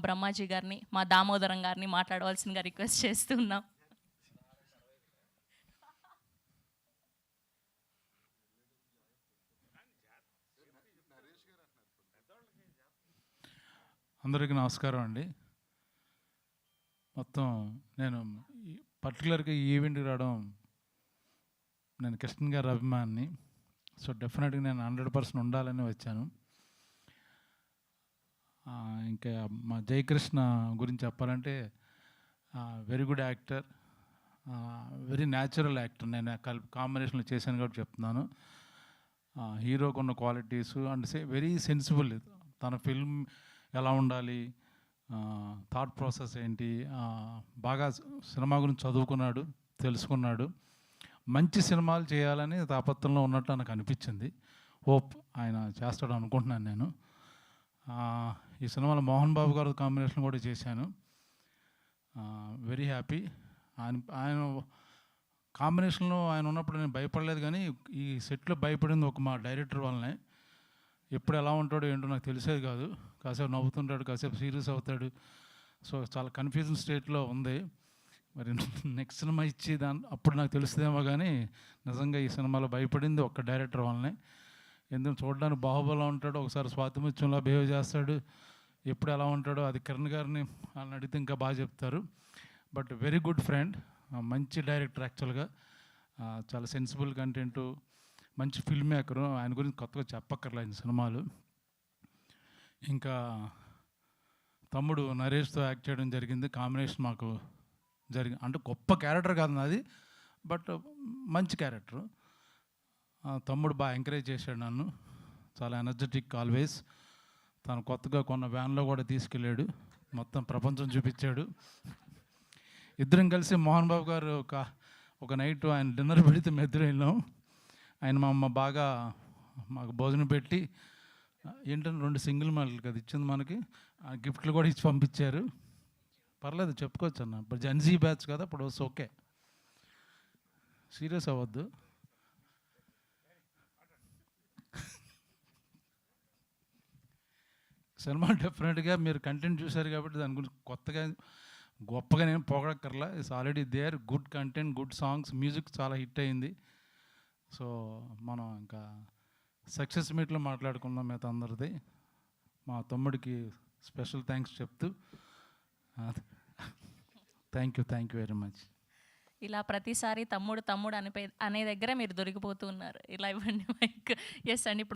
బ్రహ్మాజీ గారిని, మా దామోదరం గారిని మాట్లాడవలసిందిగా రిక్వెస్ట్ చేస్తున్నాం. అందరికీ నమస్కారం అండి. మొత్తం నేను పర్టికులర్గా ఈ ఈవెంట్కి రావడం, నేను కృష్ణ గారి అభిమానిని. సో డెఫినెట్గా నేను 100% ఉండాలని వచ్చాను. ఇంకా మా జయకృష్ణ గురించి చెప్పాలంటే very good actor, very natural actor. నేను కాంబినేషన్లో చేశాను కాబట్టి చెప్తున్నాను. హీరోకు ఉన్న క్వాలిటీస్ అండ్ వెరీ సెన్సిబుల్. తన ఫిల్మ్ ఎలా ఉండాలి, థాట్ ప్రాసెస్ ఏంటి, బాగా సినిమా గురించి చదువుకున్నాడు, తెలుసుకున్నాడు. మంచి సినిమాలు చేయాలని తాపత్రంలో ఉన్నట్టు నాకు అనిపించింది. హోప్ ఆయన చేస్తాడు అనుకుంటున్నాను నేను. ఈ సినిమాలో మోహన్ బాబు గారు కాంబినేషన్ కూడా చేశాను. Very happy. ఆయన కాంబినేషన్లో ఆయన ఉన్నప్పుడు నేను భయపడలేదు, కానీ ఈ సెట్లో భయపడింది ఒక మా డైరెక్టర్ వల్లనే. ఎప్పుడు ఎలా ఉంటాడో ఏంటో నాకు తెలిసేది కాదు. కాసేపు నవ్వుతుంటాడు, కాసేపు సీరియస్ అవుతాడు. సో చాలా కన్ఫ్యూజన్ స్టేట్లో ఉంది. మరి నెక్స్ట్ సినిమా ఇచ్చి అప్పుడు నాకు తెలుస్తుందేమో, కానీ నిజంగా ఈ సినిమాలో భయపడింది ఒక్క డైరెక్టర్ వల్లనే. ఎందుకు చూడడానికి బాహుబలిలో ఉంటాడు, ఒకసారి స్వాతిముత్యంలో బిహేవ్ చేస్తాడు. ఎప్పుడు ఎలా ఉంటాడో అది కిరణ్ గారిని వాళ్ళని అడిగితే ఇంకా బాగా చెప్తారు. బట్ వెరీ గుడ్ ఫ్రెండ్, మంచి డైరెక్టర్. యాక్చువల్గా చాలా సెన్సిబుల్ కంటెంటు, మంచి ఫిల్మ్ మేకరు. ఆయన గురించి కొత్తగా చెప్పక్కర్లేదు సినిమాలు. ఇంకా తమ్ముడు నరేష్తో యాక్ట్ చేయడం జరిగింది. కాంబినేషన్ మాకు అంటే గొప్ప క్యారెక్టర్ కాదు నాది, బట్ మంచి క్యారెక్టరు. తమ్ముడు బాగా ఎంకరేజ్ చేశాడు నన్ను, చాలా ఎనర్జెటిక్ ఆల్వేస్. తను కొత్తగా కొన్న వ్యాన్లో కూడా తీసుకెళ్ళాడు, మొత్తం ప్రపంచం చూపించాడు. ఇద్దరం కలిసి మోహన్ బాబు గారు ఒక నైట్ ఆయన డిన్నర్ పెడితే మేము ఇద్దరం వెళ్ళాం. ఆయన మా అమ్మ బాగా మాకు భోజనం పెట్టి, ఏంటంటే 2 సింగిల్ మాటలు కదా ఇచ్చింది మనకి, గిఫ్ట్లు కూడా ఇచ్చి పంపించారు. పర్లేదు చెప్పుకోవచ్చు అన్న, ఇప్పుడు జెన్జీ బ్యాచ్ కదా, ఇప్పుడు ఓకే, సీరియస్ అవ్వద్దు. సినిమా డెఫినెట్గా మీరు కంటెంట్ చూశారు కాబట్టి దాని గురించి కొత్తగా గొప్పగా నేను పొగడక్కర్లా. It's already there. Good content, good songs, music చాలా హిట్ అయింది. సో మనం ఇంకా సక్సెస్ మీట్లో మాట్లాడుకుందాం మిగతా అందరిది. మా తమ్ముడికి స్పెషల్ థ్యాంక్స్ చెప్తూ థ్యాంక్ యూ వెరీ మచ్. ఇలా ప్రతిసారి తమ్ముడు అనే దగ్గర మీరు దొరికిపోతూ ఉన్నారు. ఇలా ఇవ్వండి మైక్. ఎస్ అండి. ఇప్పుడు